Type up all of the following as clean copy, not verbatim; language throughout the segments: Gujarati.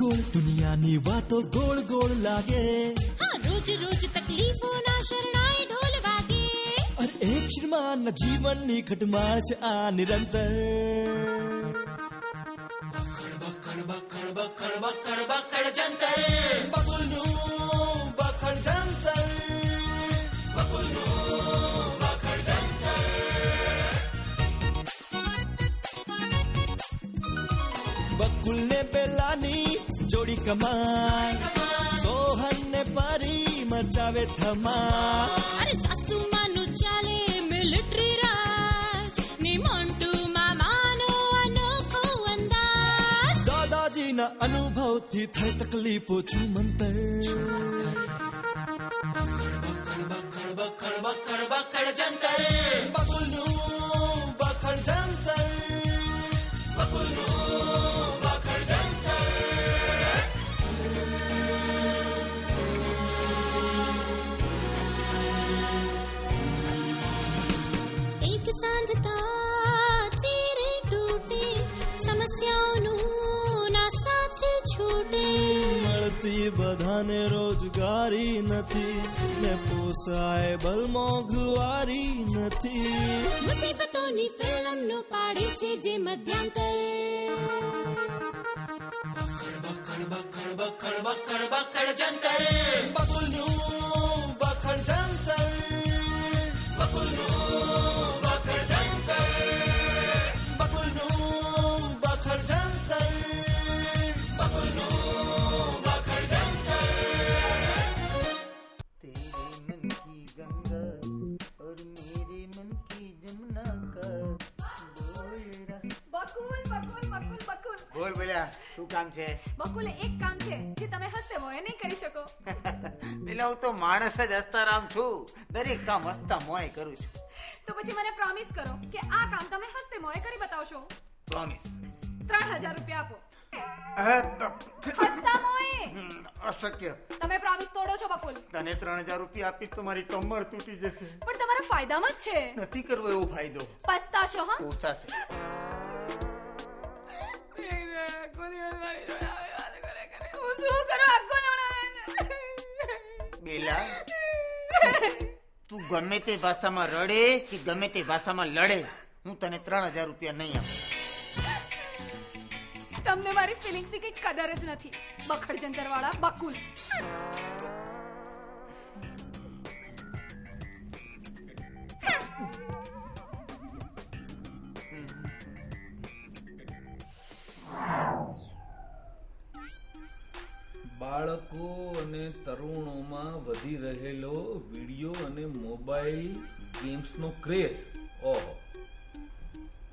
બિલકુલ દુનિયાની વાતો ગોળ ગોળ લાગે. હા, રોજ રોજ તકલીફોના શરણાઈ ઢોલ વાગે. અરે એક શ્રીમાન જીવનની ઘટમાળ છે આ નિરંતર. બખડ બખડ બખડ બખડ બખડ જંતર. બકુલનું બખડ જંતર. બકુલનું બખડ જંતર. બકુલને બેલાની જોડી કમાલ. સોહન ને પરી મચાવે ધમાલ. અરે સાસુમાનું ચાલે મિલિટરી રાજ ને મોન્ટુ મામાનો અનોખો અંદાજ. દાદાજીના અનુભવથી થઈ તકલીફો છુમંતર. બખડ બખડ બખડ બખડ બખડ જંતર. બકુલનું બખડ જંતર. બકુલનું બખડ જંતર. એક સાંધતા તેરે ટૂટે સમસ્યાઓનું ના સાથે છૂટે. મળતી બધાને રોજગારી નથી ને પોસાય બલ મોંઘવારી નથી. મુસીબતોની ફિલ્મનો પાડે છે જે મધ્યાંતર. બખડ બખડ બખડ બખડ બખડ જંતર. બકુલનું બખડ જંતર. બકુલનું બખડ જંતર. બકુલનું બખડ જંતર. બકુલનું બખડ જંતર. तेरे मन की गंगा और मेरे मन की जमुना का बोल रहा. બકુલ બકુલ બકુલ બકુલ બોલ બોલ્યા શું કામ છે? બકુલ એક કામ છે જે તમે હસતે મોએ નહીં કરી શકો. પેલા હું તો માણસ જ હસ્તારામ છું, દરેક કામ હસતા મોએ કરું છું. તો પછી મને પ્રોમિસ કરો કે આ કામ તમે હસતે મોએ કરી બતાવશો. પ્રોમિસ. 3000 રૂપિયા આપો અશક્ય. હસતા મોએ. તમે પ્રોમિસ તોડો છો બકુલ. તને 3000 રૂપિયા આપીશ તો મારી કમર તૂટી જશે. પણ તમારા ફાયદામાં જ છે. નથી કરવો એવો ફાયદો. પસ્તાશો હા. પોસાશે. હું શું કરું આખો બેલા તું ગમે તે ભાષામાં રડે કે ગમે તે ભાષામાં લડે, હું તને 3000 રૂપિયા નહીં આપું. તમને મારી ફિલિંગ્સની કઈ કદર જ નથી બખડ જંતર વાળા બકુલ. બાળકો અને તરુણોમાં વધી રહેલો વિડીયો અને મોબાઈલ ગેમ્સનો ક્રેઝ. ઓહો,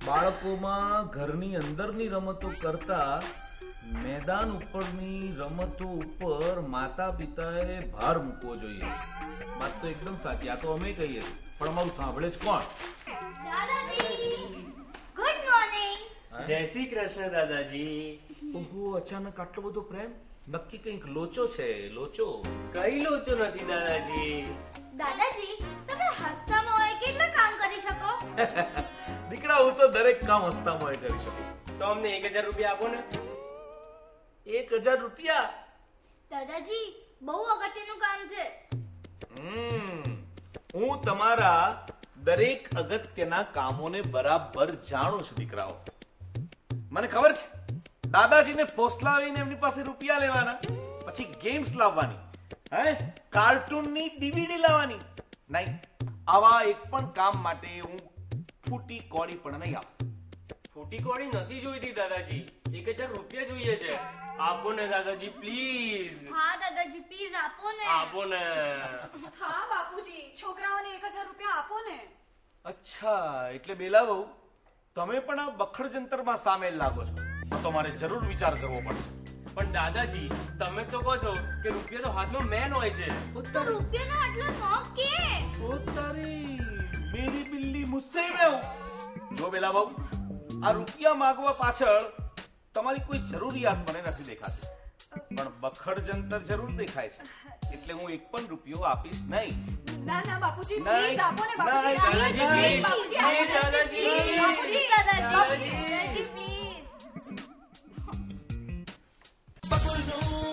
બાળકોમાં ઘરની અંદરની રમતો કરતા મેદાન ઉપરની રમતો ઉપર માતા પિતાએ ભાર મૂકવો જોઈએ. વાત તો એકદમ સાચી, આ તો અમે કહીએ પણ અમારું સાંભળે જ કોણ? દાદાજી ગુડ મોર્નિંગ. જય શ્રી કૃષ્ણ દાદાજી. ઓહો, અચાનક આટલો બધો પ્રેમ? નક્કી કંઈક લોચો છે? લોચો? કઈ લોચો નથી દાદાજી. દાદાજી તમે હસતા મોએ કેટલા કામ કરી શકો? દીકરા, હું તો દરેક કામ હસતા મોએ કરી શકું. તો અમને 1000 રૂપિયા આપો ને. 1000 રૂપિયા? દાદાજી બહુ અગત્યનું કામ છે. હું તમારા દરેક અગત્યના કામોને બરાબર જાણું છું દીકરાઓ. મને ખબર છે દાદાજીને ફોસલાવીને એમની પાસે રૂપિયા લેવાના, પછી ગેમ્સ લાવવાની, કાર્ટૂનની ડીવીડી લાવવાની. નહીં, આવા એક પણ કામ માટે હું ફૂટી કોડી પણ નહીં આપું. ફૂટી કોડી નથી જોઈતી દાદાજી, 1000 રૂપિયા જોઈએ છે. આપો ને દાદાજી પ્લીઝ. હા દાદાજી પ્લીઝ આપો ને. આપો ને. હા બાપુજી, છોકરાઓને 1000 રૂપિયા આપો ને. અચ્છા, એટલે બેલા બહુ તમે પણ આ બખડ જંતરમાં સામેલ લાગો છો. તો મારે જરૂર વિચાર કરવો પડશે. પણ દાદાજી તમે તો કહો છો કે રૂપિયા તો હાથમાં મેન હોય છે. તો રૂપિયાનો આટલો મોહ કે? ઓ તારી મેરી બિલ્લી મુસ્સે મેં. જો બેલા બહુ, આ રૂપિયા માંગવા પાછળ તમારી કોઈ જરૂરિયાત મને નથી દેખાતી, પણ બખડ જંતર જરૂર દેખાય છે. એટલે હું એક પણ રૂપિયો આપીશ નહીં. ના ના બાપુજી નહીં. પ્લીઝ આપો ને નહીં, બાપુજી. નહીં, બાપુજી, નહીં, બાપુજી, દાદાજી. દાદાજી પ્લીઝ. બબુલનું